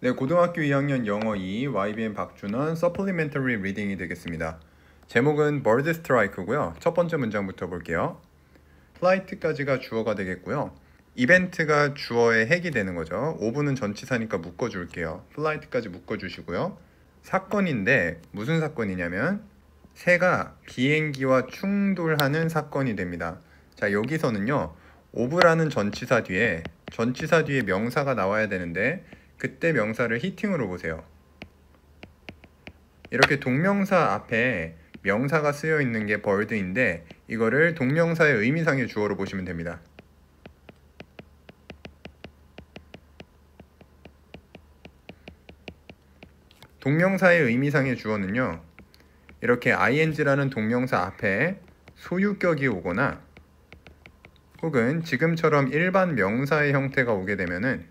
네, 고등학교 2학년 영어 2 YBN 박준원 Supplementary Reading이 되겠습니다. 제목은 Bird Strike고요. 첫 번째 문장부터 볼게요. Flight까지가 주어가 되겠고요. 이벤트가 주어의 핵이 되는 거죠. 오브는 전치사니까 묶어줄게요. Flight까지 묶어주시고요. 사건인데 무슨 사건이냐면 새가 비행기와 충돌하는 사건이 됩니다. 자, 여기서는요. 오브라는 전치사 뒤에 명사가 나와야 되는데 그때 명사를 히팅으로 보세요. 이렇게 동명사 앞에 명사가 쓰여 있는 게 bird인데 이거를 동명사의 의미상의 주어로 보시면 됩니다. 동명사의 의미상의 주어는요. 이렇게 ing라는 동명사 앞에 소유격이 오거나 혹은 지금처럼 일반 명사의 형태가 오게 되면은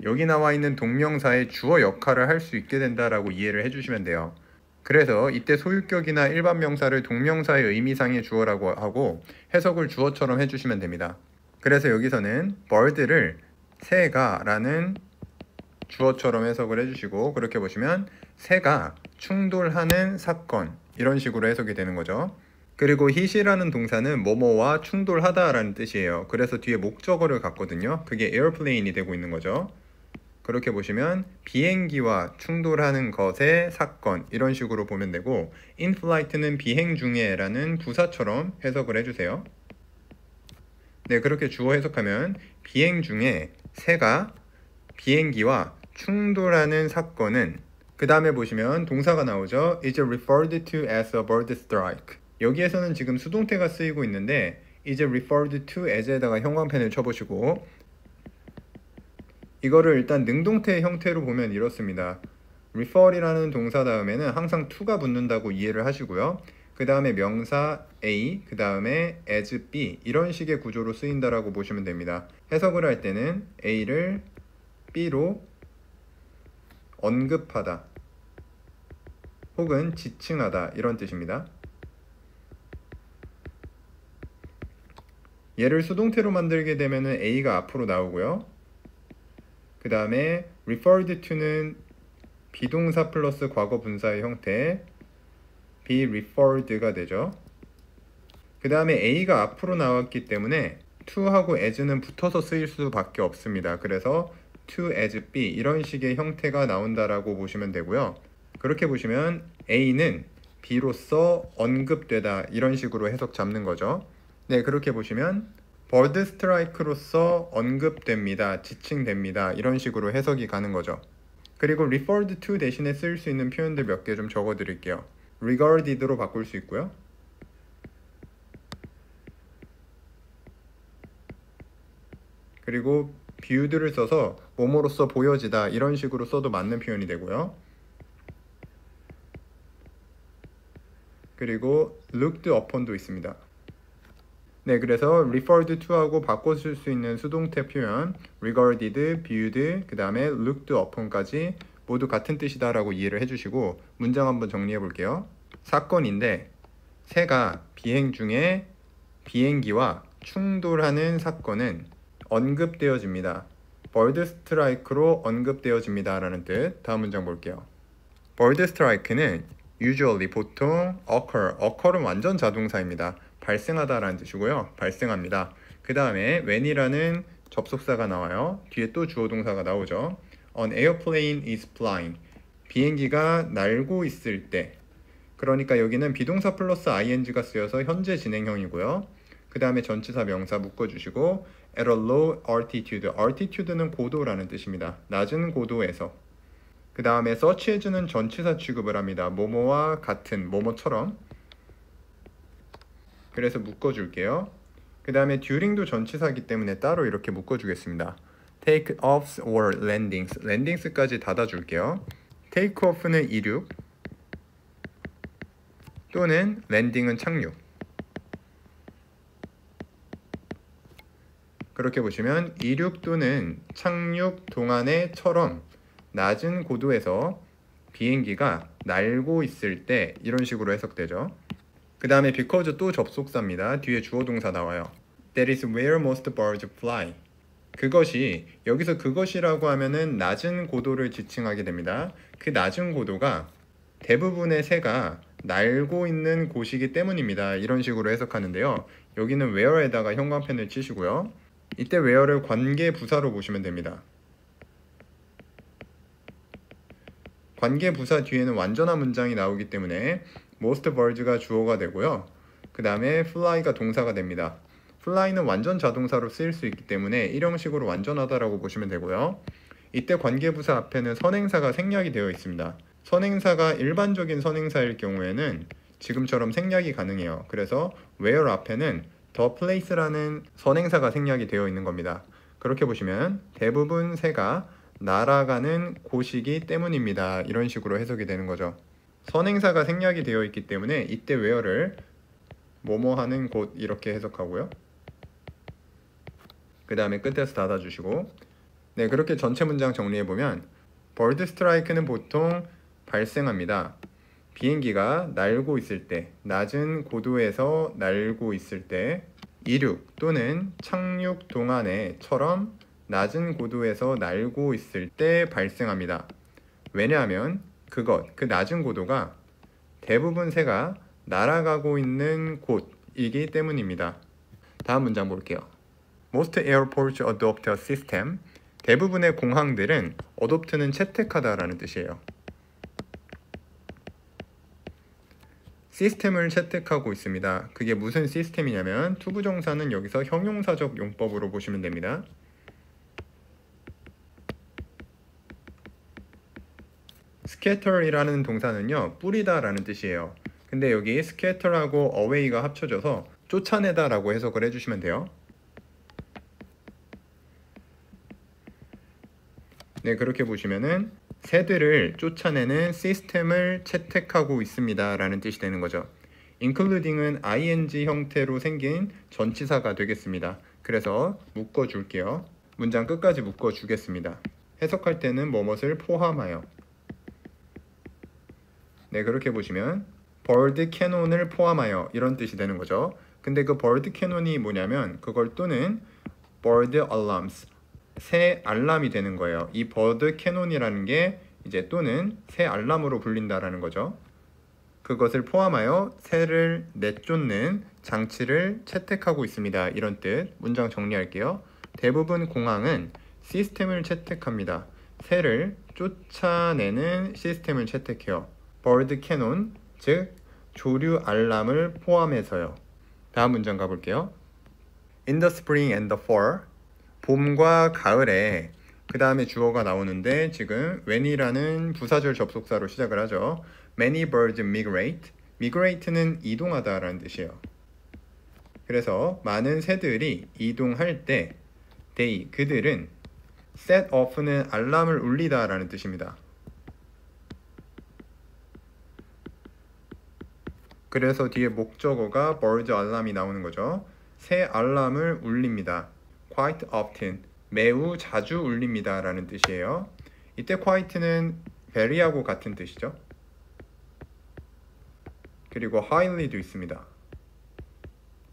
여기 나와 있는 동명사의 주어 역할을 할 수 있게 된다라고 이해를 해주시면 돼요. 그래서 이때 소유격이나 일반 명사를 동명사의 의미상의 주어라고 하고 해석을 주어처럼 해주시면 됩니다. 그래서 여기서는 bird를 새가 라는 주어처럼 해석을 해주시고 그렇게 보시면 새가 충돌하는 사건 이런 식으로 해석이 되는 거죠. 그리고 hit이라는 동사는 뭐뭐와 충돌하다 라는 뜻이에요. 그래서 뒤에 목적어를 갖거든요. 그게 airplane이 되고 있는 거죠. 그렇게 보시면 비행기와 충돌하는 것의 사건 이런 식으로 보면 되고 in flight는 비행 중에 라는 부사처럼 해석을 해주세요. 네, 그렇게 주어 해석하면 비행 중에 새가 비행기와 충돌하는 사건은 그 다음에 보시면 동사가 나오죠. is referred to as a bird strike. 여기에서는 지금 수동태가 쓰이고 있는데 is referred to as에다가 형광펜을 쳐보시고 이거를 일단 능동태 형태로 보면 이렇습니다. refer이라는 동사 다음에는 항상 to가 붙는다고 이해를 하시고요. 그 다음에 명사 A, 그 다음에 as B 이런 식의 구조로 쓰인다라고 보시면 됩니다. 해석을 할 때는 A를 B로 언급하다 혹은 지칭하다 이런 뜻입니다. 얘를 수동태로 만들게 되면 A가 앞으로 나오고요. 그 다음에 referred to는 비동사 플러스 과거 분사의 형태 be referred가 되죠. 그 다음에 A가 앞으로 나왔기 때문에 to하고 as는 붙어서 쓰일 수밖에 없습니다. 그래서 to as B 이런 식의 형태가 나온다라고 보시면 되고요. 그렇게 보시면 A는 B로서 언급되다 이런 식으로 해석 잡는 거죠. 네, 그렇게 보시면 bird strike로서 언급됩니다, 지칭됩니다 이런 식으로 해석이 가는 거죠. 그리고 referred to 대신에 쓸 수 있는 표현들 몇 개 좀 적어 드릴게요. regarded로 바꿀 수 있고요. 그리고 viewed를 써서 뭐뭐로써 보여지다 이런 식으로 써도 맞는 표현이 되고요. 그리고 looked upon도 있습니다. 네, 그래서 referred to하고 바꿔줄 수 있는 수동태 표현 regarded, viewed, 그 다음에 looked upon까지 모두 같은 뜻이다 라고 이해를 해주시고 문장 한번 정리해 볼게요. 사건인데 새가 비행 중에 비행기와 충돌하는 사건은 언급되어집니다. bird strike로 언급되어집니다 라는 뜻. 다음 문장 볼게요. bird strike는 usually 보통 occur은 완전 자동사입니다. 발생하다라는 뜻이고요. 발생합니다. 그 다음에 when이라는 접속사가 나와요. 뒤에 또 주어 동사가 나오죠. An airplane is flying. 비행기가 날고 있을 때. 그러니까 여기는 비동사 플러스 ing가 쓰여서 현재 진행형이고요. 그 다음에 전치사 명사 묶어주시고 at a low altitude. altitude는 고도라는 뜻입니다. 낮은 고도에서. 그 다음에 such as는 전치사 취급을 합니다. 뭐뭐와 같은, 뭐뭐처럼. 그래서 묶어줄게요. 그 다음에 during도 전치사이기 때문에 따로 이렇게 묶어주겠습니다. take offs or landings. landings까지 닫아줄게요. take off는 이륙 또는 landing은 착륙. 그렇게 보시면 이륙 또는 착륙 동안에처럼 낮은 고도에서 비행기가 날고 있을 때 이런 식으로 해석되죠. 그 다음에 because 또 접속사입니다. 뒤에 주어 동사 나와요. That is where most birds fly. 그것이 여기서 그것이라고 하면은 낮은 고도를 지칭하게 됩니다. 그 낮은 고도가 대부분의 새가 날고 있는 곳이기 때문입니다. 이런 식으로 해석하는데요. 여기는 where에다가 형광펜을 치시고요. 이때 where를 관계 부사로 보시면 됩니다. 관계 부사 뒤에는 완전한 문장이 나오기 때문에 most birds가 주어가 되고요. 그 다음에 fly가 동사가 됩니다. fly는 완전 자동사로 쓰일 수 있기 때문에 일형식으로 완전하다라고 보시면 되고요. 이때 관계 부사 앞에는 선행사가 생략이 되어 있습니다. 선행사가 일반적인 선행사일 경우에는 지금처럼 생략이 가능해요. 그래서 where 앞에는 the place라는 선행사가 생략이 되어 있는 겁니다. 그렇게 보시면 대부분 새가 날아가는 곳이기 때문입니다. 이런 식으로 해석이 되는 거죠. 선행사가 생략이 되어 있기 때문에 이때 where를 뭐뭐 하는 곳 이렇게 해석하고요. 그 다음에 끝에서 닫아주시고, 네, 그렇게 전체 문장 정리해보면 bird strike는 보통 발생합니다. 비행기가 날고 있을 때, 낮은 고도에서 날고 있을 때, 이륙 또는 착륙 동안에처럼 낮은 고도에서 날고 있을 때 발생합니다. 왜냐하면 그 낮은 고도가 대부분 새가 날아가고 있는 곳이기 때문입니다. 다음 문장 볼게요. Most airports adopt a system. 대부분의 공항들은 adopt는 채택하다라는 뜻이에요. 시스템을 채택하고 있습니다. 그게 무슨 시스템이냐면 투부정사는 여기서 형용사적 용법으로 보시면 됩니다. scatter이라는 동사는요, 뿌리다 라는 뜻이에요. 근데 여기 scatter하고 away가 합쳐져서 쫓아내다 라고 해석을 해주시면 돼요. 네, 그렇게 보시면은 새들을 쫓아내는 시스템을 채택하고 있습니다 라는 뜻이 되는 거죠. including은 ing 형태로 생긴 전치사가 되겠습니다. 그래서 묶어줄게요. 문장 끝까지 묶어주겠습니다. 해석할 때는 뭐뭇을 포함하여. 네, 그렇게 보시면 bird cannon을 포함하여 이런 뜻이 되는 거죠. 근데 그 bird cannon이 뭐냐면 그걸 또는 bird alarms, 새 알람이 되는 거예요. 이 bird cannon이라는 게 이제 또는 새 알람으로 불린다라는 거죠. 그것을 포함하여 새를 내쫓는 장치를 채택하고 있습니다. 이런 뜻. 문장 정리할게요. 대부분 공항은 시스템을 채택합니다. 새를 쫓아내는 시스템을 채택해요. bird cannon, 즉 조류 알람을 포함해서요. 다음 문장 가볼게요. In the spring and the fall, 봄과 가을에 그 다음에 주어가 나오는데 지금 when이라는 부사절 접속사로 시작을 하죠. Many birds migrate. migrate는 이동하다 라는 뜻이에요. 그래서 많은 새들이 이동할 때 그들은 set off는 알람을 울리다 라는 뜻입니다. 그래서 뒤에 목적어가 bird 알람이 나오는 거죠. 새 알람을 울립니다. quite often, 매우 자주 울립니다 라는 뜻이에요. 이때 quite는 very하고 같은 뜻이죠. 그리고 highly도 있습니다.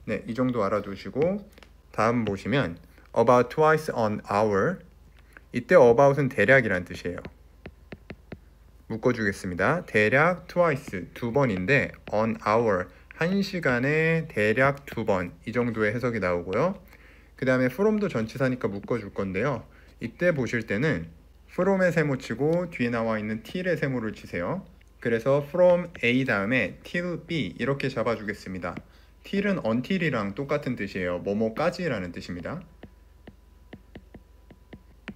네, 이 정도 알아두시고 다음 보시면 about twice an hour. 이때 about은 대략이라는 뜻이에요. 묶어주겠습니다. 대략 twice, 두 번인데 an hour, 한 시간에 대략 두 번, 이 정도의 해석이 나오고요. 그 다음에 from도 전치사니까 묶어줄 건데요. 이때 보실 때는 from의 세모 치고 뒤에 나와 있는 till의 세모를 치세요. 그래서 from A 다음에 till B 이렇게 잡아주겠습니다. till은 until이랑 똑같은 뜻이에요. 뭐뭐까지라는 뜻입니다.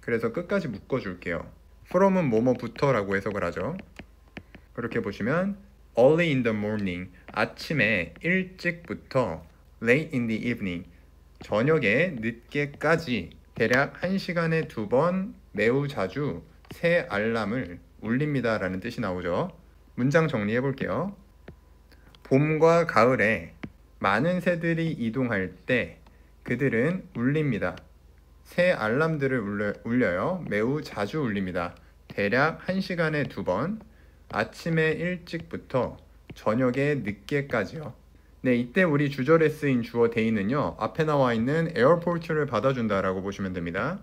그래서 끝까지 묶어줄게요. from은 뭐뭐부터라고 해석을 하죠. 그렇게 보시면 early in the morning, 아침에 일찍부터 late in the evening, 저녁에 늦게까지 대략 1시간에 2번 매우 자주 새 알람을 울립니다 라는 뜻이 나오죠. 문장 정리해 볼게요. 봄과 가을에 많은 새들이 이동할 때 그들은 울립니다. 새 알람들을 울려요. 매우 자주 울립니다. 대략 1시간에 2번, 아침에 일찍부터 저녁에 늦게까지요. 네, 이때 우리 주절에 쓰인 주어 day는요. 앞에 나와 있는 에어포트를 받아준다라고 보시면 됩니다.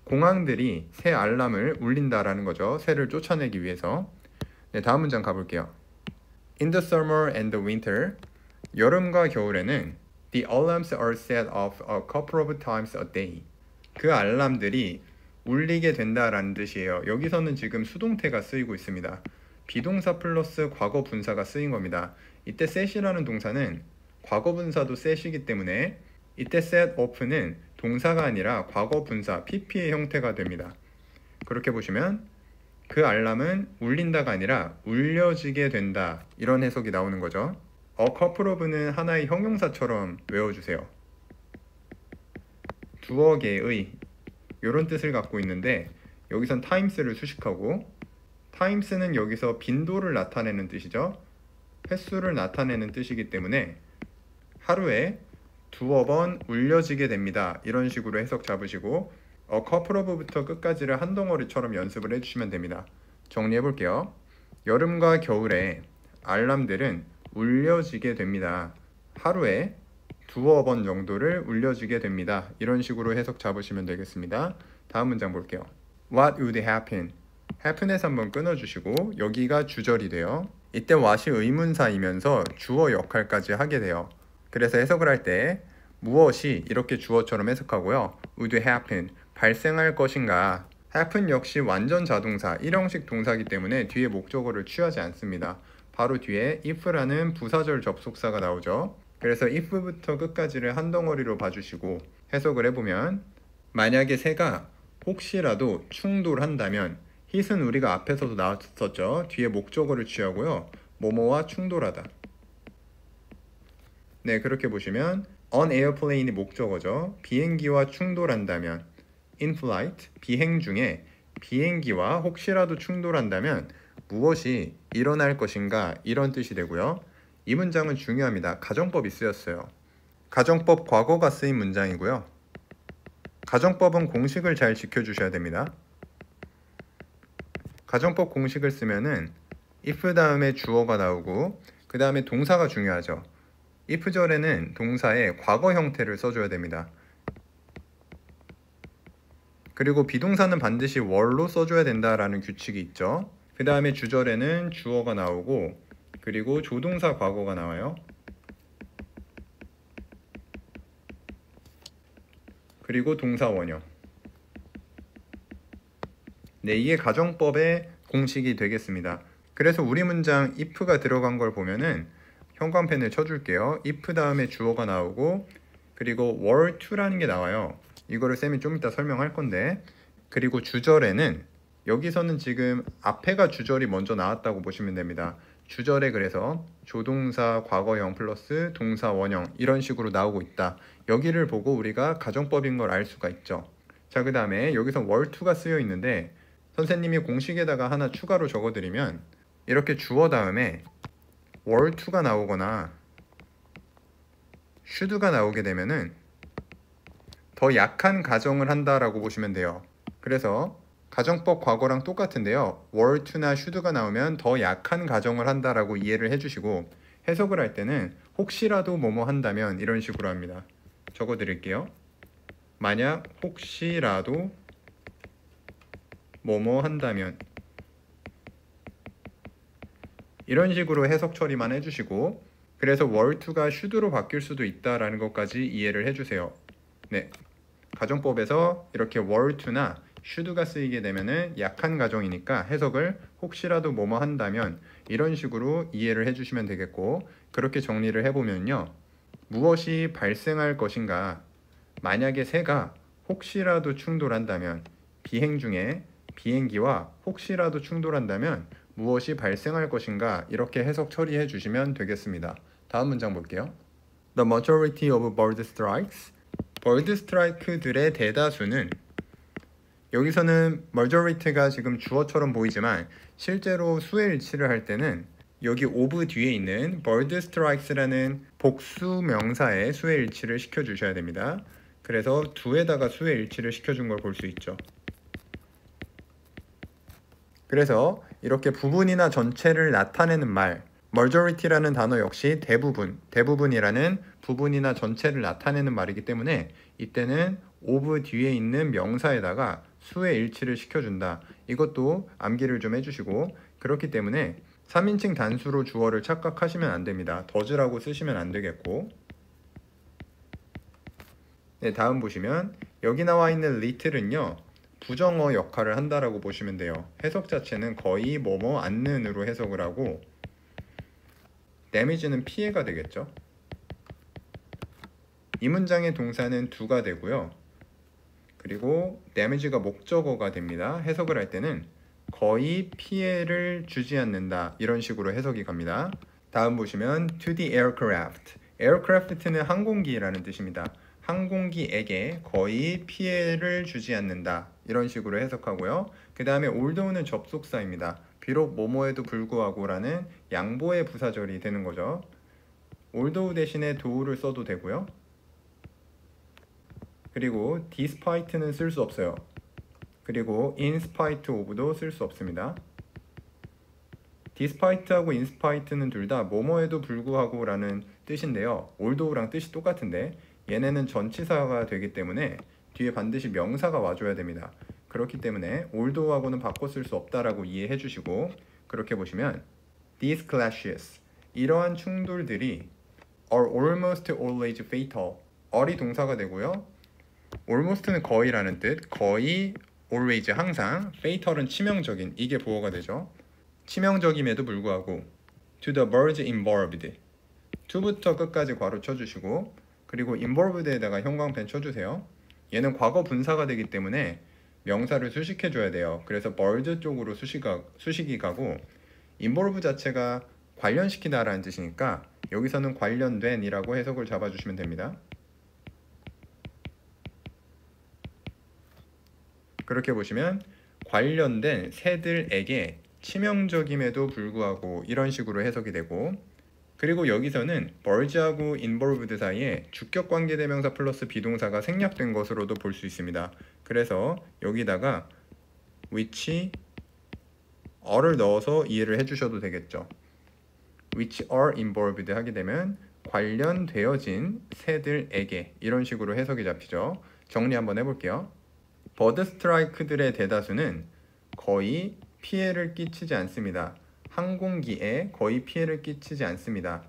공항들이 새 알람을 울린다라는 거죠. 새를 쫓아내기 위해서. 네, 다음 문장 가볼게요. In the summer and the winter, 여름과 겨울에는 the alarms are set off a couple of times a day. 그 알람들이 울리게 된다라는 뜻이에요. 여기서는 지금 수동태가 쓰이고 있습니다. 비동사 플러스 과거 분사가 쓰인 겁니다. 이때 set이라는 동사는 과거 분사도 set이기 때문에 이때 set off는 동사가 아니라 과거 분사 pp의 형태가 됩니다. 그렇게 보시면 그 알람은 울린다가 아니라 울려지게 된다, 이런 해석이 나오는 거죠. a couple of는 하나의 형용사처럼 외워주세요. 두어 개의 이런 뜻을 갖고 있는데 여기선 times를 수식하고, times는 여기서 빈도를 나타내는 뜻이죠. 횟수를 나타내는 뜻이기 때문에 하루에 두어 번 울려지게 됩니다, 이런 식으로 해석 잡으시고 a couple of부터 끝까지를 한 덩어리처럼 연습을 해주시면 됩니다. 정리해 볼게요. 여름과 겨울에 알람들은 울려지게 됩니다. 하루에 두어 번 정도를 울려지게 됩니다. 이런 식으로 해석 잡으시면 되겠습니다. 다음 문장 볼게요. What would happen? happen에서 한번 끊어주시고 여기가 주절이 돼요. 이때 what이 의문사이면서 주어 역할까지 하게 돼요. 그래서 해석을 할 때 무엇이 이렇게 주어처럼 해석하고요. would happen, 발생할 것인가. happen 역시 완전 자동사, 일형식 동사이기 때문에 뒤에 목적어를 취하지 않습니다. 바로 뒤에 if라는 부사절 접속사가 나오죠. 그래서 if부터 끝까지를 한 덩어리로 봐주시고 해석을 해보면, 만약에 새가 혹시라도 충돌한다면, hit은 우리가 앞에서도 나왔었죠. 뒤에 목적어를 취하고요. 뭐뭐와 충돌하다. 네, 그렇게 보시면 on airplane이 목적어죠. 비행기와 충돌한다면, in flight, 비행 중에 비행기와 혹시라도 충돌한다면 무엇이 일어날 것인가, 이런 뜻이 되고요. 이 문장은 중요합니다. 가정법이 쓰였어요. 가정법 과거가 쓰인 문장이고요. 가정법은 공식을 잘 지켜주셔야 됩니다. 가정법 공식을 쓰면은 if 다음에 주어가 나오고 그 다음에 동사가 중요하죠. if 절에는 동사의 과거 형태를 써줘야 됩니다. 그리고 비동사는 반드시 were로 써줘야 된다라는 규칙이 있죠. 그 다음에 주절에는 주어가 나오고 그리고 조동사 과거가 나와요. 그리고 동사 원형. 네, 이게 가정법의 공식이 되겠습니다. 그래서 우리 문장 if가 들어간 걸 보면은 형광펜을 쳐줄게요. if 다음에 주어가 나오고 그리고 were to라는 게 나와요. 이거를 쌤이 좀 이따 설명할 건데, 그리고 주절에는 여기서는 지금 앞에가 주절이 먼저 나왔다고 보시면 됩니다. 주절에 그래서 조동사 과거형 플러스 동사 원형 이런 식으로 나오고 있다. 여기를 보고 우리가 가정법인 걸 알 수가 있죠. 자, 그 다음에 여기서 were to가 쓰여 있는데 선생님이 공식에다가 하나 추가로 적어드리면 이렇게 주어 다음에 were to가 나오거나 should가 나오게 되면은 더 약한 가정을 한다라고 보시면 돼요. 그래서 가정법 과거랑 똑같은데요. were to나 should가 나오면 더 약한 가정을 한다라고 이해를 해주시고, 해석을 할 때는 혹시라도 뭐뭐 한다면 이런 식으로 합니다. 적어드릴게요. 만약 혹시라도 뭐뭐 한다면, 이런 식으로 해석 처리만 해주시고, 그래서 were to가 should로 바뀔 수도 있다라는 것까지 이해를 해주세요. 네, 가정법에서 이렇게 were to나 should가 쓰이게 되면은 약한 가정이니까 해석을 혹시라도 뭐뭐 한다면 이런 식으로 이해를 해주시면 되겠고, 그렇게 정리를 해보면요. 무엇이 발생할 것인가, 만약에 새가 혹시라도 충돌한다면, 비행 중에 비행기와 혹시라도 충돌한다면 무엇이 발생할 것인가, 이렇게 해석 처리해 주시면 되겠습니다. 다음 문장 볼게요. The majority of bird strikes. bird strike들의 대다수는, 여기서는 majority가 지금 주어처럼 보이지만 실제로 수의 일치를 할 때는 여기 of 뒤에 있는 bird strikes라는 복수 명사의 수의 일치를 시켜주셔야 됩니다. 그래서 do에다가 수의 일치를 시켜준 걸 볼 수 있죠. 그래서 이렇게 부분이나 전체를 나타내는 말, majority라는 단어 역시 대부분이라는 부분이나 전체를 나타내는 말이기 때문에 이때는 of 뒤에 있는 명사에다가 수의 일치를 시켜준다. 이것도 암기를 좀 해주시고, 그렇기 때문에 3인칭 단수로 주어를 착각하시면 안 됩니다. does라고 쓰시면 안 되겠고. 네, 다음 보시면 여기 나와 있는 little은요 부정어 역할을 한다라고 보시면 돼요. 해석 자체는 거의 뭐뭐 않는으로 해석을 하고, damage는 피해가 되겠죠. 이 문장의 동사는 do가 되고요. 그리고 damage가 목적어가 됩니다. 해석을 할 때는 거의 피해를 주지 않는다, 이런 식으로 해석이 갑니다. 다음 보시면 to the aircraft. aircraft는 항공기라는 뜻입니다. 항공기에게 거의 피해를 주지 않는다, 이런 식으로 해석하고요. 그 다음에 although는 접속사입니다. 비록 뭐뭐에도 불구하고 라는 양보의 부사절이 되는 거죠. although 대신에 do를 써도 되고요. 그리고 despite는 쓸 수 없어요. 그리고 in spite of도 쓸 수 없습니다. despite하고 in spite는 둘 다 뭐뭐에도 불구하고 라는 뜻인데요. although랑 뜻이 똑같은데 얘네는 전치사가 되기 때문에 뒤에 반드시 명사가 와줘야 됩니다. 그렇기 때문에 although하고는 바꿔 쓸 수 없다라고 이해해 주시고, 그렇게 보시면 these clashes, 이러한 충돌들이 are almost always fatal. are이 동사가 되고요. almost는 거의라는 뜻, 거의, always 항상, fatal은 치명적인, 이게 보어가 되죠. 치명적임에도 불구하고 to the birds involved, to부터 끝까지 괄호 쳐주시고, 그리고 involved에다가 형광펜 쳐주세요. 얘는 과거 분사가 되기 때문에 명사를 수식해줘야 돼요. 그래서 bird 쪽으로 수식이 가고, involve 자체가 관련시키다라는 뜻이니까 여기서는 관련된 이라고 해석을 잡아주시면 됩니다. 그렇게 보시면 관련된 새들에게 치명적임에도 불구하고, 이런 식으로 해석이 되고, 그리고 여기서는 birds하고 involved 사이에 주격관계대명사 플러스 비동사가 생략된 것으로도 볼 수 있습니다. 그래서 여기다가 which are를 넣어서 이해를 해주셔도 되겠죠. which are involved 하게 되면 관련되어진 새들에게, 이런 식으로 해석이 잡히죠. 정리 한번 해볼게요. 버드 스트라이크들의 대다수는 거의 피해를 끼치지 않습니다. 항공기에 거의 피해를 끼치지 않습니다.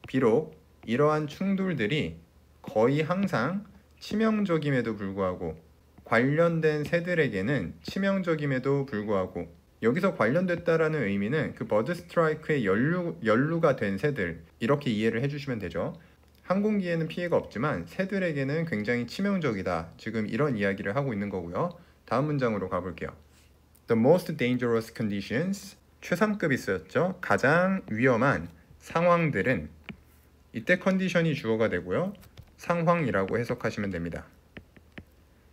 비록 이러한 충돌들이 거의 항상 치명적임에도 불구하고, 관련된 새들에게는 치명적임에도 불구하고, 여기서 관련됐다라는 의미는 그 버드 스트라이크에 연루가 된 새들, 이렇게 이해를 해주시면 되죠. 항공기에는 피해가 없지만 새들에게는 굉장히 치명적이다, 지금 이런 이야기를 하고 있는 거고요. 다음 문장으로 가볼게요. The most dangerous conditions, 최상급이 쓰였죠. 가장 위험한 상황들은, 이때 컨디션이 주어가 되고요. 상황이라고 해석하시면 됩니다.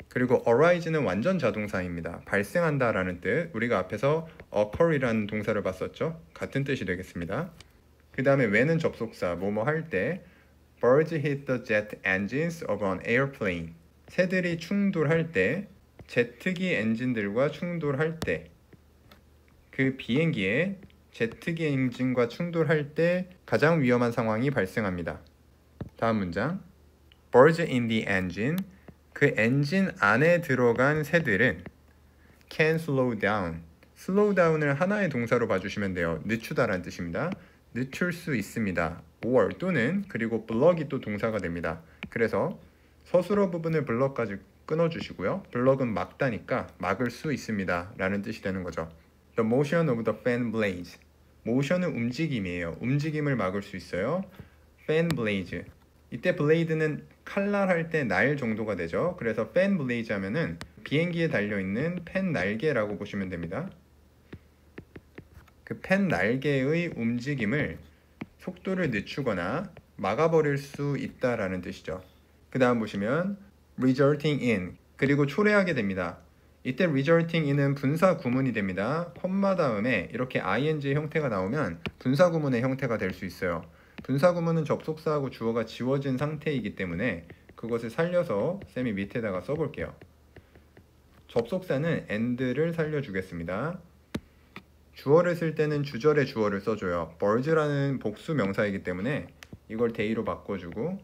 그리고 arise는 완전 자동사입니다. 발생한다 라는 뜻, 우리가 앞에서 occur이라는 동사를 봤었죠. 같은 뜻이 되겠습니다. 그 다음에 when은 접속사, 뭐뭐 할 때, birds hit the jet engines of an airplane, 새들이 충돌할 때, 제트기 엔진들과 충돌할 때, 그 비행기에 제트기 엔진과 충돌할 때 가장 위험한 상황이 발생합니다. 다음 문장, birds in the engine, 그 엔진 안에 들어간 새들은 can slow down, slow down을 하나의 동사로 봐주시면 돼요. 늦추다라는 뜻입니다. 늦출 수 있습니다. or 또는, 그리고 block이 또 동사가 됩니다. 그래서 서술어 부분을 block까지 끊어주시고요. block은 막다니까 막을 수 있습니다 라는 뜻이 되는 거죠. The motion of the fan blades, motion은 움직임이에요. 움직임을 막을 수 있어요. fan blades, 이때 blade는 칼날할 때 날 정도가 되죠. 그래서 fan blades 하면은 비행기에 달려있는 펜 날개라고 보시면 됩니다. 그 펜 날개의 움직임을, 속도를 늦추거나 막아버릴 수 있다라는 뜻이죠. 그 다음 보시면 resulting in, 그리고 초래하게 됩니다. 이때 resulting in은 분사 구문이 됩니다. 콤마 다음에 이렇게 ing 형태가 나오면 분사 구문의 형태가 될 수 있어요. 분사 구문은 접속사하고 주어가 지워진 상태이기 때문에 그것을 살려서 쌤이 밑에다가 써볼게요. 접속사는 and를 살려주겠습니다. 주어를 쓸 때는 주절의 주어를 써줘요. birds라는 복수 명사이기 때문에 이걸 they로 바꿔주고,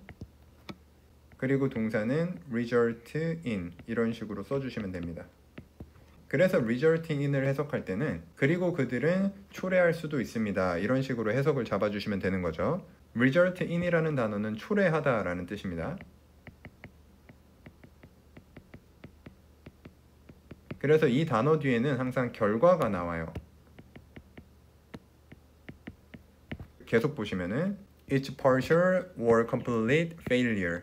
그리고 동사는 result in 이런 식으로 써주시면 됩니다. 그래서 resulting in을 해석할 때는 그리고 그들은 초래할 수도 있습니다, 이런 식으로 해석을 잡아주시면 되는 거죠. result in이라는 단어는 초래하다 라는 뜻입니다. 그래서 이 단어 뒤에는 항상 결과가 나와요. 계속 보시면은 It's partial or complete failure.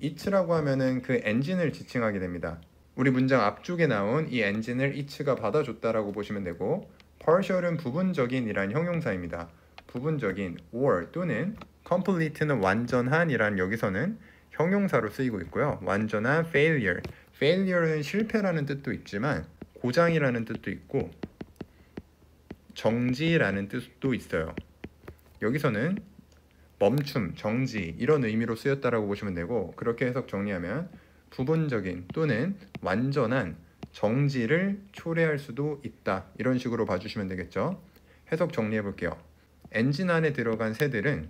It'라고 하면은 그 엔진을 지칭하게 됩니다. 우리 문장 앞쪽에 나온 이 엔진을 it가 받아줬다라고 보시면 되고, partial은 부분적인이란 형용사입니다. 부분적인 or 또는 complete는 완전한이란 여기서는 형용사로 쓰이고 있고요. 완전한 failure. failure는 실패라는 뜻도 있지만 고장이라는 뜻도 있고 정지라는 뜻도 있어요. 여기서는 멈춤, 정지 이런 의미로 쓰였다라고 보시면 되고, 그렇게 해석 정리하면 부분적인 또는 완전한 정지를 초래할 수도 있다, 이런 식으로 봐주시면 되겠죠. 해석 정리해 볼게요. 엔진 안에 들어간 새들은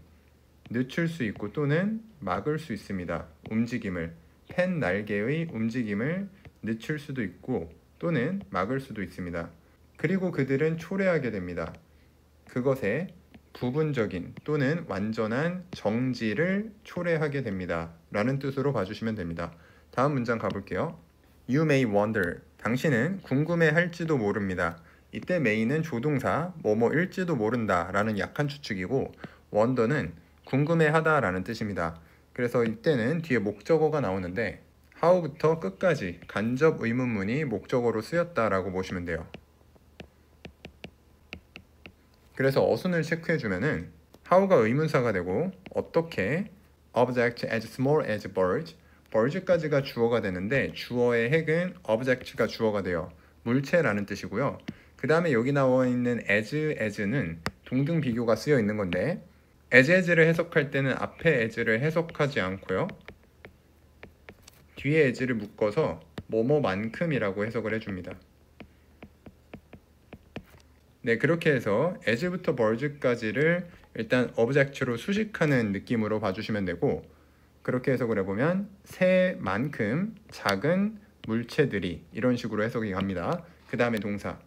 늦출 수 있고 또는 막을 수 있습니다. 움직임을, 펜 날개의 움직임을 늦출 수도 있고 또는 막을 수도 있습니다. 그리고 그들은 초래하게 됩니다. 그것에 부분적인 또는 완전한 정지를 초래하게 됩니다 라는 뜻으로 봐주시면 됩니다. 다음 문장 가볼게요. You may wonder. 당신은 궁금해할지도 모릅니다. 이때 may는 조동사 뭐뭐일지도 모른다 라는 약한 추측이고, wonder는 궁금해하다 라는 뜻입니다. 그래서 이때는 뒤에 목적어가 나오는데 how부터 끝까지 간접 의문문이 목적어로 쓰였다라고 보시면 돼요. 그래서 어순을 체크해주면은 how가 의문사가 되고, 어떻게 object as small as birds, birds까지가 주어가 되는데 주어의 핵은 object가 주어가 돼요. 물체라는 뜻이고요. 그 다음에 여기 나와 있는 as는 동등 비교가 쓰여 있는 건데, as를 해석할 때는 앞에 as를 해석하지 않고요, 뒤에 as를 묶어서 뭐뭐만큼이라고 해석을 해줍니다. 네, 그렇게 해서 as부터 birds까지를 일단 object로 수식하는 느낌으로 봐주시면 되고, 그렇게 해석을 해보면 새만큼 작은 물체들이, 이런 식으로 해석이 갑니다. 그 다음에 동사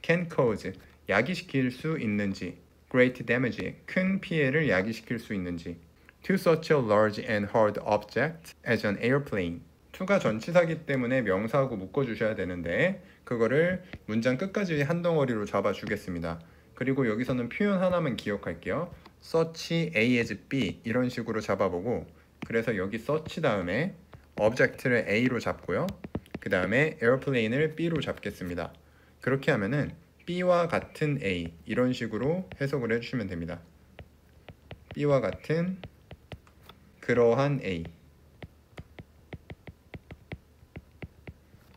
can cause, 야기시킬 수 있는지, great damage, 큰 피해를 야기시킬 수 있는지, to such a large and hard object as an airplane. to가 전치사기 때문에 명사하고 묶어주셔야 되는데 그거를 문장 끝까지 한 덩어리로 잡아주겠습니다. 그리고 여기서는 표현 하나만 기억할게요. such A as B 이런 식으로 잡아보고, 그래서 여기 such 다음에 object를 A로 잡고요, 그 다음에 airplane을 B로 잡겠습니다. 그렇게 하면은 B와 같은 A 이런 식으로 해석을 해주시면 됩니다. B와 같은 그러한 A.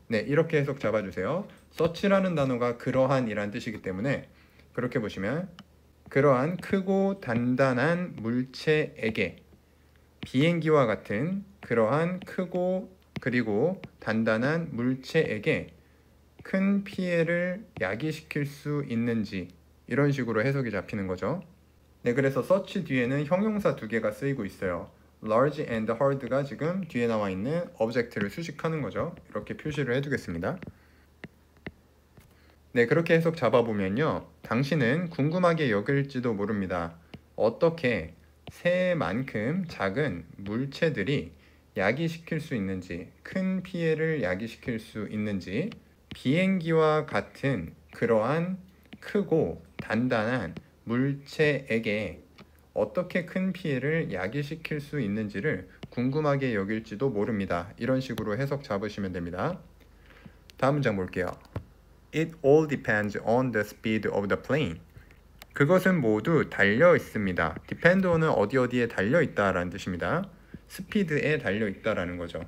네, 이렇게 해석 잡아주세요. such라는 단어가 그러한이란 뜻이기 때문에 그렇게 보시면 그러한 크고 단단한 물체에게, 비행기와 같은 그러한 크고 그리고 단단한 물체에게 큰 피해를 야기시킬 수 있는지, 이런 식으로 해석이 잡히는 거죠. 네, 그래서 such 뒤에는 형용사 두 개가 쓰이고 있어요. large and hard가 지금 뒤에 나와 있는 object를 수식하는 거죠. 이렇게 표시를 해두겠습니다. 네, 그렇게 해석 잡아보면요, 당신은 궁금하게 여길지도 모릅니다. 어떻게 새만큼 작은 물체들이 야기시킬 수 있는지, 큰 피해를 야기시킬 수 있는지, 비행기와 같은 그러한 크고 단단한 물체에게 어떻게 큰 피해를 야기시킬 수 있는지를 궁금하게 여길지도 모릅니다. 이런 식으로 해석 잡으시면 됩니다. 다음 문장 볼게요. It all depends on the speed of the plane. 그것은 모두 달려 있습니다. depend on은 어디에 달려 있다라는 뜻입니다. 스피드에 달려 있다라는 거죠.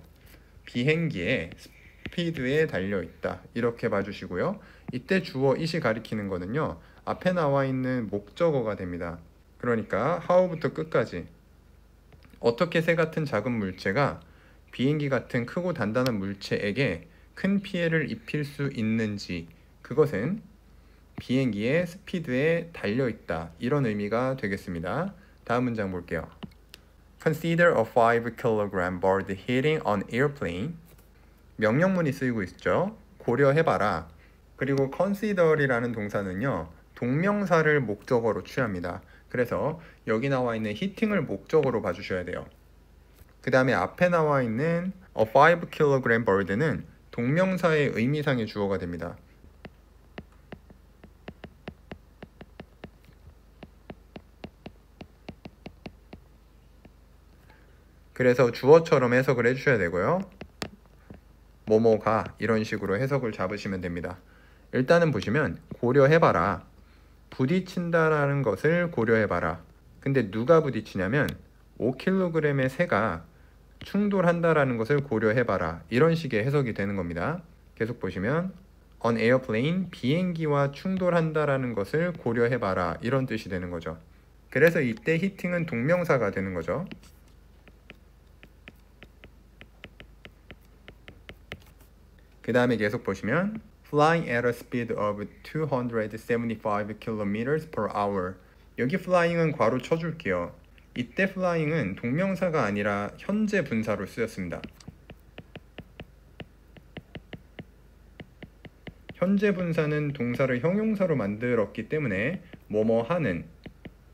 비행기에 스피드에 달려 있다, 이렇게 봐주시고요. 이때 주어 it이 가리키는 거는요, 앞에 나와 있는 목적어가 됩니다. 그러니까 how부터 끝까지 어떻게 새 같은 작은 물체가 비행기 같은 크고 단단한 물체에게 큰 피해를 입힐 수 있는지, 그것은 비행기의 스피드에 달려있다. 이런 의미가 되겠습니다. 다음 문장 볼게요. Consider a 5kg bird hitting an airplane. 명령문이 쓰이고 있죠. 고려해봐라. 그리고 consider이라는 동사는요, 동명사를 목적어로 취합니다. 그래서 여기 나와 있는 hitting을 목적어로 봐주셔야 돼요. 그 다음에 앞에 나와 있는 a 5kg bird는 동명사의 의미상의 주어가 됩니다. 그래서 주어처럼 해석을 해주셔야 되고요. 뭐뭐가 이런 식으로 해석을 잡으시면 됩니다. 일단은 보시면 고려해봐라. 부딪힌다라는 것을 고려해봐라. 근데 누가 부딪히냐면 5kg의 새가 충돌한다라는 것을 고려해봐라. 이런 식의 해석이 되는 겁니다. 계속 보시면 on airplane, 비행기와 충돌한다라는 것을 고려해봐라. 이런 뜻이 되는 거죠. 그래서 이때 hitting은 동명사가 되는 거죠. 그 다음에 계속 보시면 flying at a speed of 275 km per hour. 여기 flying은 괄호 쳐줄게요. 이때 flying은 동명사가 아니라 현재 분사로 쓰였습니다. 현재 분사는 동사를 형용사로 만들었기 때문에 뭐뭐 하는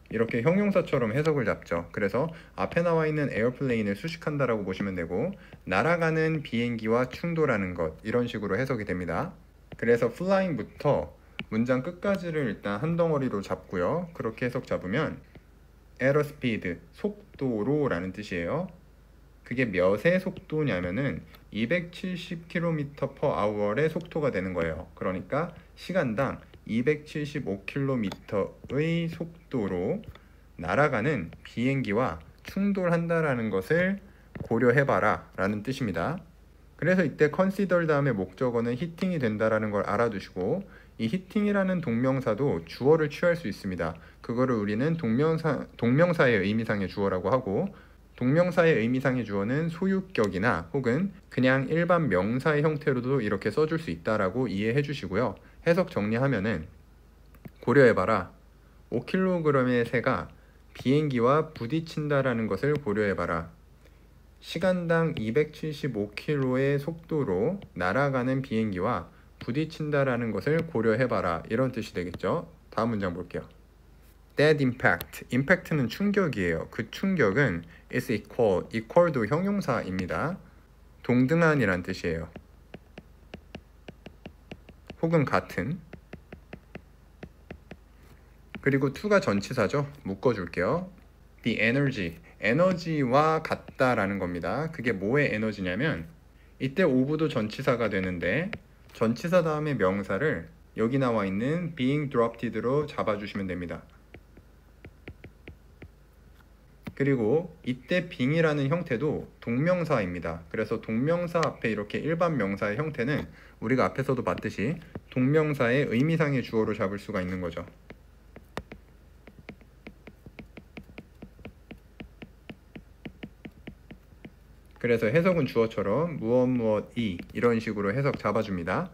이렇게 형용사처럼 해석을 잡죠. 그래서 앞에 나와 있는 에어플레인을 수식한다라고 보시면 되고, 날아가는 비행기와 충돌하는 것, 이런 식으로 해석이 됩니다. 그래서 flying부터 문장 끝까지를 일단 한 덩어리로 잡고요. 그렇게 해석 잡으면 at a speed, 속도로 라는 뜻이에요. 그게 몇의 속도냐면은 270km/h의 속도가 되는 거예요. 그러니까 시간당 275km의 속도로 날아가는 비행기와 충돌한다라는 것을 고려해봐라 라는 뜻입니다. 그래서 이때 consider 다음에 목적어는 hitting이 된다라는 걸 알아두시고, 이 hitting이라는 동명사도 주어를 취할 수 있습니다. 그거를 우리는 동명사의 의미상의 주어라고 하고, 동명사의 의미상의 주어는 소유격이나 혹은 그냥 일반 명사의 형태로도 이렇게 써줄 수 있다라고 이해해 주시고요. 해석 정리하면은 고려해봐라. 5kg의 새가 비행기와 부딪힌다라는 것을 고려해봐라. 시간당 275km의 속도로 날아가는 비행기와 부딪힌다라는 것을 고려해봐라. 이런 뜻이 되겠죠. 다음 문장 볼게요. That impact. impact는 충격이에요. 그 충격은 is equal. equal도 형용사입니다. 동등한이란 뜻이에요. 혹은 같은. 그리고 to가 전치사죠. 묶어줄게요. The energy. 에너지와 같다라는 겁니다. 그게 뭐의 에너지냐면, 이때 ove도 전치사가 되는데 전치사 다음에 명사를 여기 나와 있는 being dropped로 잡아주시면 됩니다. 그리고 이때 being이라는 형태도 동명사입니다. 그래서 동명사 앞에 이렇게 일반 명사의 형태는 우리가 앞에서도 봤듯이 동명사의 의미상의 주어로 잡을 수가 있는 거죠. 그래서 해석은 주어처럼 무엇이 이런 식으로 해석 잡아줍니다.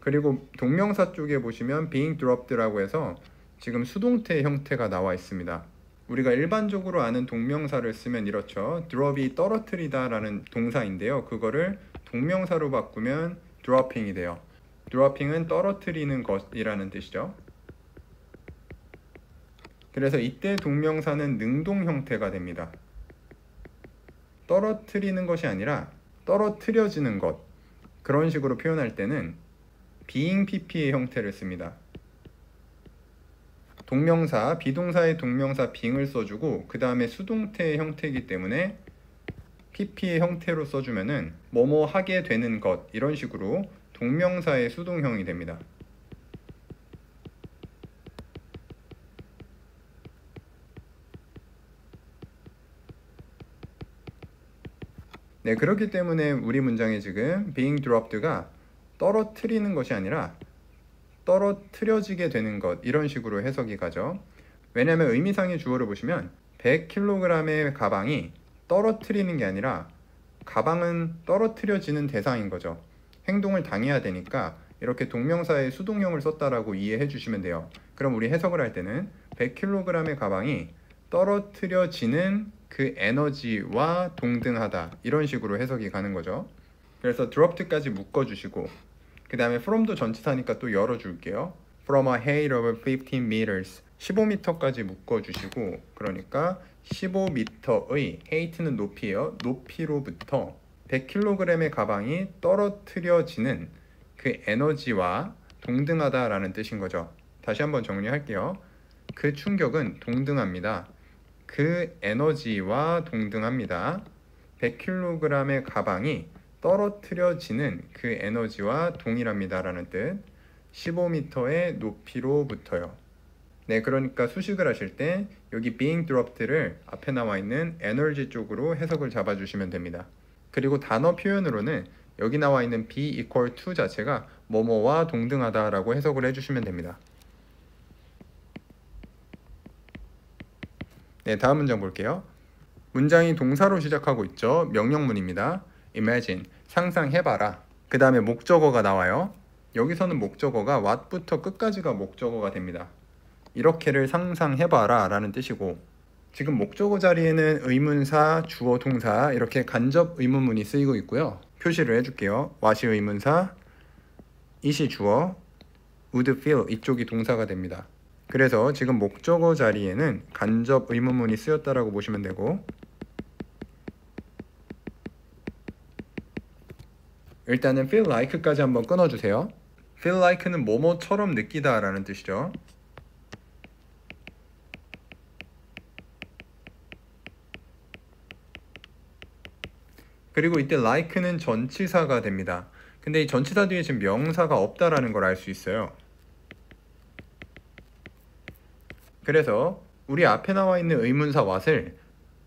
그리고 동명사 쪽에 보시면 being dropped라고 해서 지금 수동태 형태가 나와 있습니다. 우리가 일반적으로 아는 동명사를 쓰면 이렇죠. drop이 떨어뜨리다 라는 동사인데요. 그거를 동명사로 바꾸면 dropping이 돼요. dropping은 떨어뜨리는 것이라는 뜻이죠. 그래서 이때 동명사는 능동 형태가 됩니다. 떨어뜨리는 것이 아니라 떨어뜨려지는 것, 그런 식으로 표현할 때는 being pp의 형태를 씁니다. 동명사, 비동사의 동명사 being을 써주고 그 다음에 수동태의 형태이기 때문에 pp의 형태로 써주면은 뭐뭐 하게 되는 것, 이런 식으로 동명사의 수동형이 됩니다. 네, 그렇기 때문에 우리 문장에 지금 being dropped가 떨어뜨리는 것이 아니라 떨어뜨려지게 되는 것, 이런 식으로 해석이 가죠. 왜냐하면 의미상의 주어를 보시면 100kg의 가방이 떨어뜨리는 게 아니라 가방은 떨어뜨려지는 대상인 거죠. 행동을 당해야 되니까 이렇게 동명사의 수동형을 썼다라고 이해해 주시면 돼요. 그럼 우리 해석을 할 때는 100kg의 가방이 떨어뜨려지는 그 에너지와 동등하다, 이런 식으로 해석이 가는 거죠. 그래서 dropped까지 묶어주시고, 그 다음에 from도 전치사니까 또 열어줄게요. From a height of 15 meters, 15m까지 묶어주시고, 그러니까 15m의 height는 높이에요. 높이로부터 100kg의 가방이 떨어뜨려지는 그 에너지와 동등하다라는 뜻인 거죠. 다시 한번 정리할게요. 그 충격은 동등합니다. 그 에너지와 동등합니다. 100kg의 가방이 떨어뜨려지는 그 에너지와 동일합니다 라는 뜻. 15m의 높이로부터요. 네, 그러니까 수식을 하실 때 여기 being dropped를 앞에 나와 있는 energy 쪽으로 해석을 잡아주시면 됩니다. 그리고 단어 표현으로는 여기 나와 있는 be equal to 자체가 뭐뭐와 동등하다라고 해석을 해주시면 됩니다. 네, 다음 문장 볼게요. 문장이 동사로 시작하고 있죠. 명령문입니다. Imagine, 상상해봐라. 그 다음에 목적어가 나와요. 여기서는 목적어가 what부터 끝까지가 목적어가 됩니다. 이렇게를 상상해봐라 라는 뜻이고, 지금 목적어 자리에는 의문사, 주어, 동사 이렇게 간접 의문문이 쓰이고 있고요. 표시를 해줄게요. what이 의문사, it이 주어, would feel 이쪽이 동사가 됩니다. 그래서 지금 목적어 자리에는 간접 의문문이 쓰였다라고 보시면 되고, 일단은 feel like까지 한번 끊어주세요. feel like는 뭐뭐처럼 느끼다 라는 뜻이죠. 그리고 이때 like는 전치사가 됩니다. 근데 이 전치사 뒤에 지금 명사가 없다라는 걸 알 수 있어요. 그래서 우리 앞에 나와 있는 의문사 what을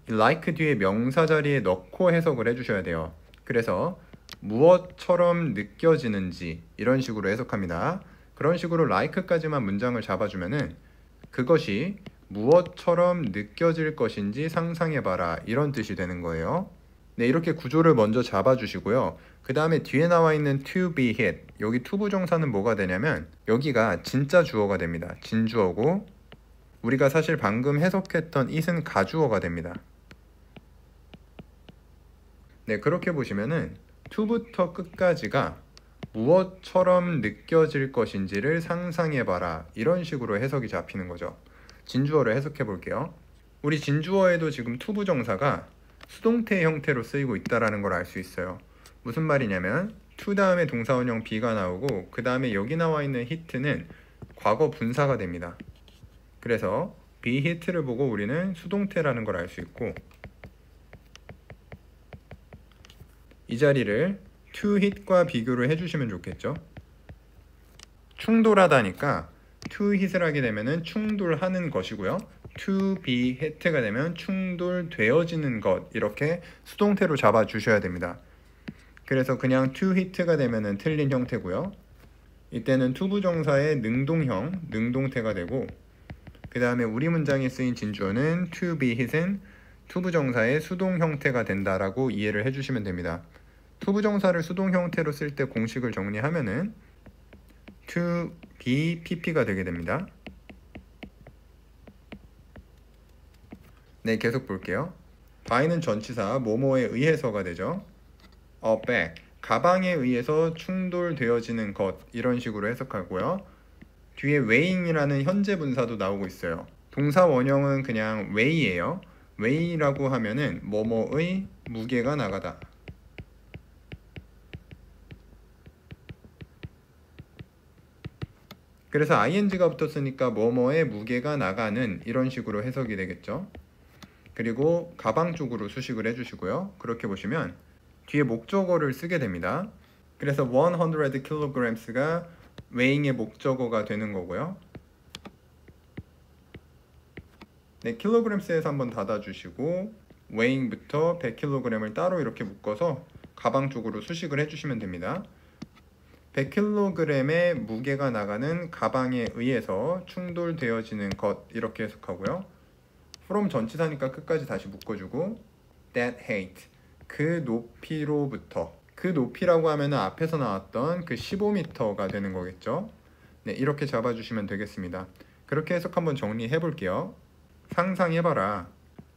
like 뒤에 명사 자리에 넣고 해석을 해주셔야 돼요. 그래서 무엇처럼 느껴지는지 이런 식으로 해석합니다. 그런 식으로 like까지만 문장을 잡아주면은 그것이 무엇처럼 느껴질 것인지 상상해봐라, 이런 뜻이 되는 거예요. 네, 이렇게 구조를 먼저 잡아주시고요. 그 다음에 뒤에 나와 있는 to be hit, 여기 to 부정사는 뭐가 되냐면 여기가 진짜 주어가 됩니다. 진주어고, 우리가 사실 방금 해석했던 it은 가주어가 됩니다. 네, 그렇게 보시면은 to부터 끝까지가 무엇처럼 느껴질 것인지를 상상해봐라, 이런 식으로 해석이 잡히는 거죠. 진주어를 해석해 볼게요. 우리 진주어에도 지금 to 부정사가 수동태 형태로 쓰이고 있다는 걸 알 수 있어요. 무슨 말이냐면 to 다음에 동사원형 be가 나오고, 그 다음에 여기 나와 있는 hit는 과거 분사가 됩니다. 그래서 be hit를 보고 우리는 수동태라는 걸 알 수 있고, 이 자리를 to hit과 비교를 해주시면 좋겠죠. 충돌하다니까 to hit을 하게 되면 충돌하는 것이고요. to be hit가 되면 충돌되어지는 것, 이렇게 수동태로 잡아주셔야 됩니다. 그래서 그냥 to hit가 되면 틀린 형태고요. 이때는 to 부정사의 능동형, 능동태가 되고, 그 다음에 우리 문장에 쓰인 진주어는 to be hit은 to 부정사의 수동 형태가 된다라고 이해를 해주시면 됩니다. to 부정사를 수동 형태로 쓸 때 공식을 정리하면은 to be pp가 되게 됩니다. 네, 계속 볼게요. by는 전치사 뭐뭐에 의해서가 되죠. a bag, 가방에 의해서 충돌되어지는 것, 이런 식으로 해석하고요. 뒤에 weighing이라는 현재 분사도 나오고 있어요. 동사 원형은 그냥 weigh예요. weigh라고 하면은 뭐뭐의 무게가 나가다. 그래서 ing가 붙었으니까 뭐뭐의 무게가 나가는, 이런 식으로 해석이 되겠죠. 그리고 가방 쪽으로 수식을 해주시고요. 그렇게 보시면 뒤에 목적어를 쓰게 됩니다. 그래서 100kgs가 weighing의 목적어가 되는 거고요. 네, kgs에서 한번 닫아주시고 weighing부터 100kg을 따로 이렇게 묶어서 가방 쪽으로 수식을 해주시면 됩니다. 100kg의 무게가 나가는 가방에 의해서 충돌되어지는 것, 이렇게 해석하고요. from 전치사니까 끝까지 다시 묶어주고 that height, 그 높이로부터, 그 높이라고 하면은 앞에서 나왔던 그 15m가 되는 거겠죠. 네, 이렇게 잡아주시면 되겠습니다. 그렇게 해석 한번 정리해 볼게요. 상상해봐라.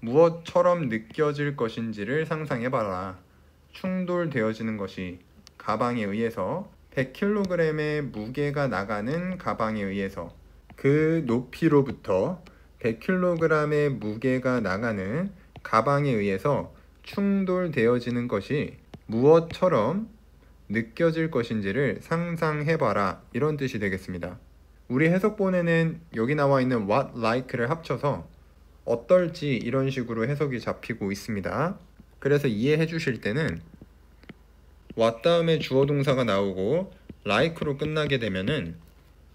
무엇처럼 느껴질 것인지를 상상해봐라. 충돌되어지는 것이 가방에 의해서 100kg의 무게가 나가는 가방에 의해서 그 높이로부터 100kg의 무게가 나가는 가방에 의해서 충돌되어지는 것이 무엇처럼 느껴질 것인지를 상상해봐라, 이런 뜻이 되겠습니다. 우리 해석본에는 여기 나와 있는 what like를 합쳐서 어떨지 이런 식으로 해석이 잡히고 있습니다. 그래서 이해해 주실 때는 what 다음에 주어 동사가 나오고 like로 끝나게 되면은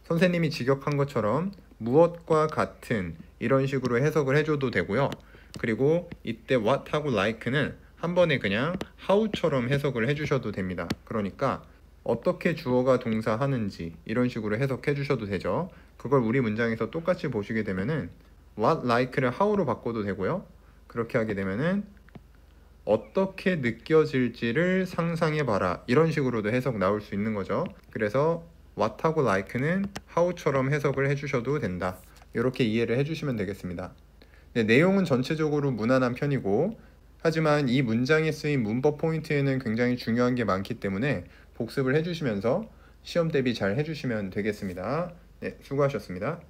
선생님이 직역한 것처럼 무엇과 같은 이런 식으로 해석을 해줘도 되고요. 그리고 이때 what하고 like는 한 번에 그냥 how처럼 해석을 해주셔도 됩니다. 그러니까 어떻게 주어가 동사하는지 이런 식으로 해석해 주셔도 되죠. 그걸 우리 문장에서 똑같이 보시게 되면은 what like를 how로 바꿔도 되고요. 그렇게 하게 되면은 어떻게 느껴질지를 상상해 봐라, 이런 식으로도 해석 나올 수 있는 거죠. 그래서 what하고 like는 how처럼 해석을 해주셔도 된다, 이렇게 이해를 해주시면 되겠습니다. 네, 내용은 전체적으로 무난한 편이고, 하지만 이 문장에 쓰인 문법 포인트에는 굉장히 중요한 게 많기 때문에 복습을 해주시면서 시험 대비 잘 해주시면 되겠습니다. 네, 수고하셨습니다.